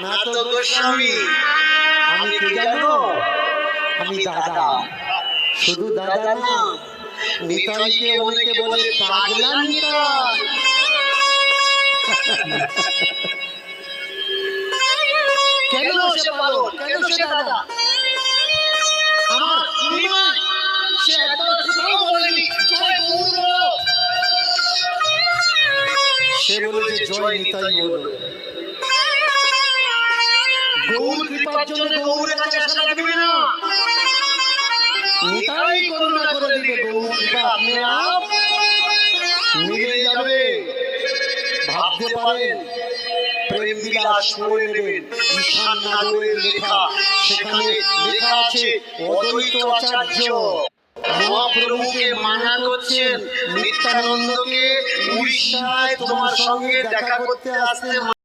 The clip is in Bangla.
না তো গোস্বামী। আমি কে জানো? আমি দাদা। শুধু দাদা না, নিতাইকে অনেকে বলে পাগলা নিতাই। কেন সে পাগল? কেন সে দাদা? আমার নিমাই সে একবার কোথাও বলেনি জয় গৌর বলো। সে বলেছে জয় নিতাই বলো। গৌর কৃপার জন্য গৌরের কাছে আসা লাগবে না, নিতাই করুণা করে দিবে। গৌর কৃপা আপনি আপ মিলে যাবে। ভাবতে পারেন প্রেম বিলাস পড়ে নেবেন ঈশান নাগরের লেখা, সেখানে লেখা আছে অদ্বৈত আচার্য মহাপ্রভুকে মানা করছেন নিত্যানন্দকে উড়িষ্যায় তোমার সঙ্গে দেখা করতে আসতে।